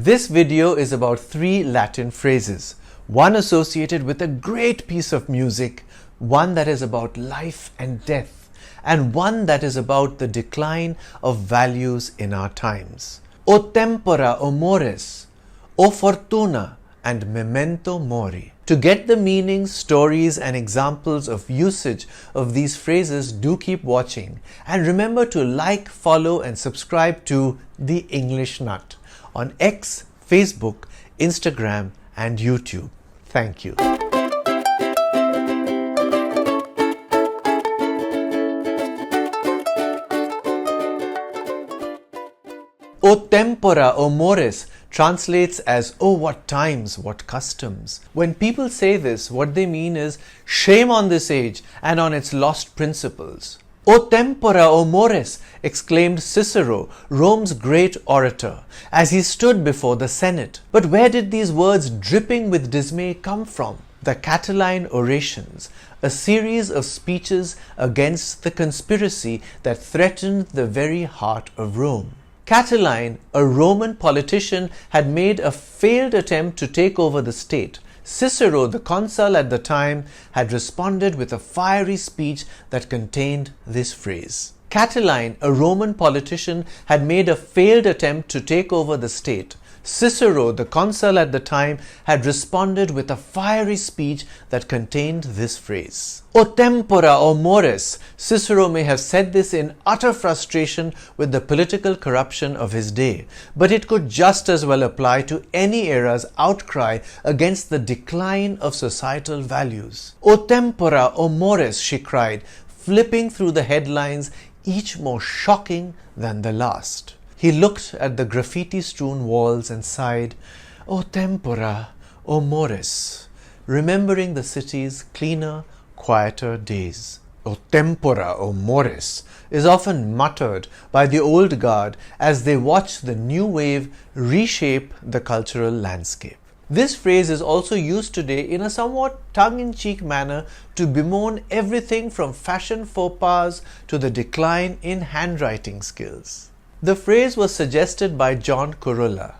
This video is about 3 Latin phrases, one associated with a great piece of music, one that is about life and death, and one that is about the decline of values in our times. O tempora o mores, O fortuna, and memento mori. To get the meanings, stories, and examples of usage of these phrases, do keep watching. And remember to like, follow, and subscribe to The English Nut on X, Facebook, Instagram, and YouTube. Thank you. O tempora o mores translates as, oh, what times, what customs. When people say this, what they mean is, shame on this age and on its lost principles. O tempora o mores, exclaimed Cicero, Rome's great orator, as he stood before the Senate. But where did these words dripping with dismay come from? The Catiline Orations, a series of speeches against the conspiracy that threatened the very heart of Rome. Catiline, a Roman politician, had made a failed attempt to take over the state. Cicero, the consul at the time, had responded with a fiery speech that contained this phrase. Catiline, a Roman politician, had made a failed attempt to take over the state. Cicero, the consul at the time, had responded with a fiery speech that contained this phrase. O tempora o mores, Cicero may have said this in utter frustration with the political corruption of his day, but it could just as well apply to any era's outcry against the decline of societal values. O tempora o mores, she cried, flipping through the headlines, each more shocking than the last. He looked at the graffiti-strewn walls and sighed, O tempora, O mores, remembering the city's cleaner, quieter days. O tempora, O mores is often muttered by the old guard as they watch the new wave reshape the cultural landscape. This phrase is also used today in a somewhat tongue-in-cheek manner to bemoan everything from fashion faux pas to the decline in handwriting skills. The phrase was suggested by John Corolla.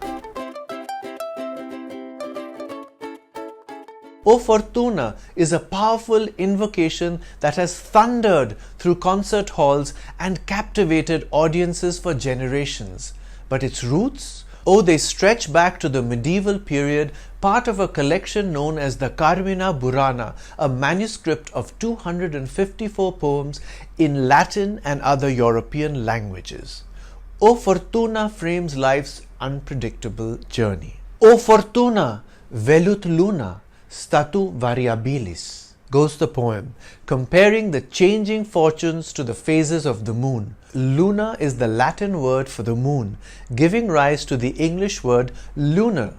O Fortuna is a powerful invocation that has thundered through concert halls and captivated audiences for generations. But its roots? Oh, they stretch back to the medieval period, part of a collection known as the Carmina Burana, a manuscript of 254 poems in Latin and other European languages. O Fortuna frames life's unpredictable journey. O Fortuna, velut luna, statu variabilis, goes the poem, comparing the changing fortunes to the phases of the moon. Luna is the Latin word for the moon, giving rise to the English word lunar,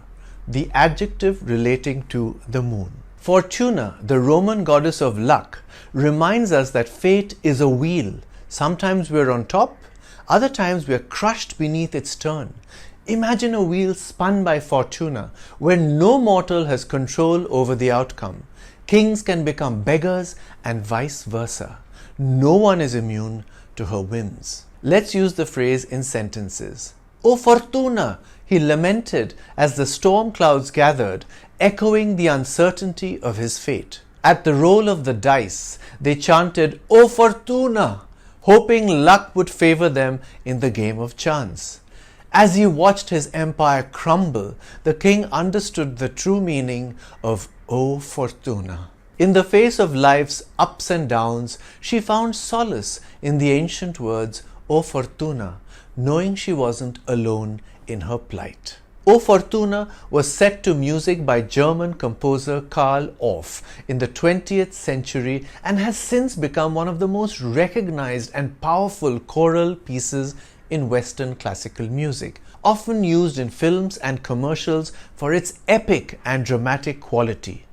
the adjective relating to the moon. Fortuna, the Roman goddess of luck, reminds us that fate is a wheel. Sometimes we're on top, other times we are crushed beneath its turn. Imagine a wheel spun by Fortuna, where no mortal has control over the outcome. Kings can become beggars and vice versa. No one is immune to her whims. Let's use the phrase in sentences. O Fortuna, he lamented as the storm clouds gathered, echoing the uncertainty of his fate. At the roll of the dice, they chanted, O Fortuna, hoping luck would favor them in the game of chance. As he watched his empire crumble, the king understood the true meaning of O Fortuna. In the face of life's ups and downs, she found solace in the ancient words O Fortuna, knowing she wasn't alone in her plight. O Fortuna was set to music by German composer Karl Orff in the 20th century and has since become one of the most recognized and powerful choral pieces in Western classical music, often used in films and commercials for its epic and dramatic quality.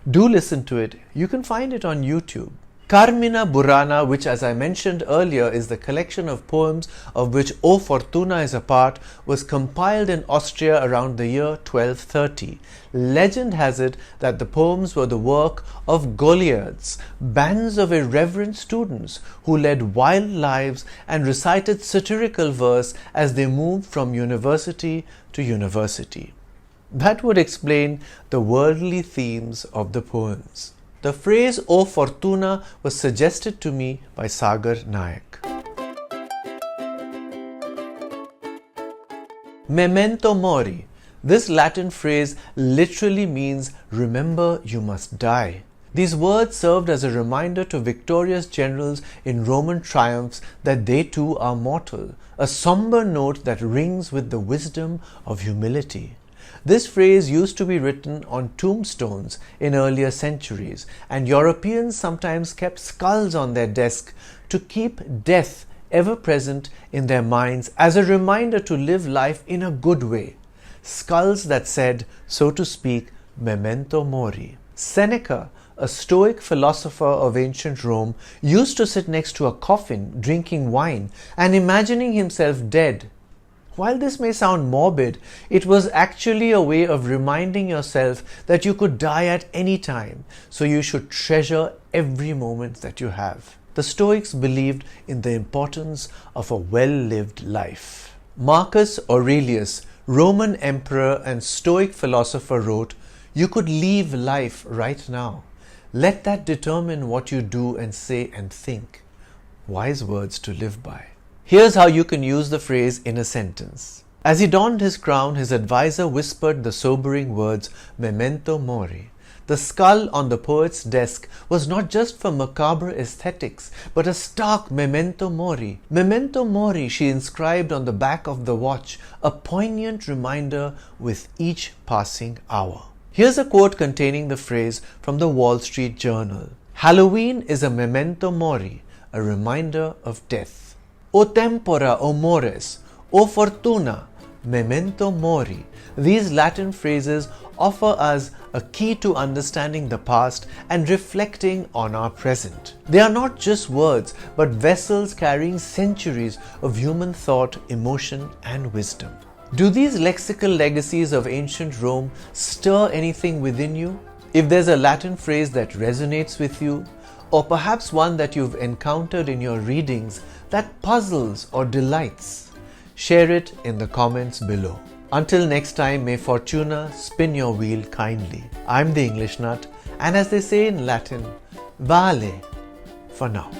Do listen to it. You can find it on YouTube. Carmina Burana, which as I mentioned earlier is the collection of poems of which O Fortuna is a part, was compiled in Austria around the year 1230. Legend has it that the poems were the work of Goliaths, bands of irreverent students who led wild lives and recited satirical verse as they moved from university to university. That would explain the worldly themes of the poems. The phrase O Fortuna was suggested to me by Sagar Nayak. Memento mori. This Latin phrase literally means remember you must die. These words served as a reminder to victorious generals in Roman triumphs that they too are mortal, a somber note that rings with the wisdom of humility. This phrase used to be written on tombstones in earlier centuries, and Europeans sometimes kept skulls on their desk to keep death ever present in their minds as a reminder to live life in a good way. Skulls that said, so to speak, Memento mori. Seneca, a Stoic philosopher of ancient Rome, used to sit next to a coffin drinking wine and imagining himself dead. While this may sound morbid, it was actually a way of reminding yourself that you could die at any time, so you should treasure every moment that you have. The Stoics believed in the importance of a well-lived life. Marcus Aurelius, Roman emperor and Stoic philosopher, wrote, "You could leave life right now. Let that determine what you do and say and think." Wise words to live by. Here's how you can use the phrase in a sentence. As he donned his crown, his advisor whispered the sobering words, Memento mori. The skull on the poet's desk was not just for macabre aesthetics, but a stark memento mori. Memento mori, she inscribed on the back of the watch, a poignant reminder with each passing hour. Here's a quote containing the phrase from the Wall Street Journal. Halloween is a memento mori, a reminder of death. O tempora, o mores, o fortuna, memento mori. These Latin phrases offer us a key to understanding the past and reflecting on our present. They are not just words, but vessels carrying centuries of human thought, emotion, and wisdom. Do these lexical legacies of ancient Rome stir anything within you? If there's a Latin phrase that resonates with you, or perhaps one that you've encountered in your readings that puzzles or delights, share it in the comments below. Until next time, may Fortuna spin your wheel kindly. I'm the English Nut, and as they say in Latin, vale for now.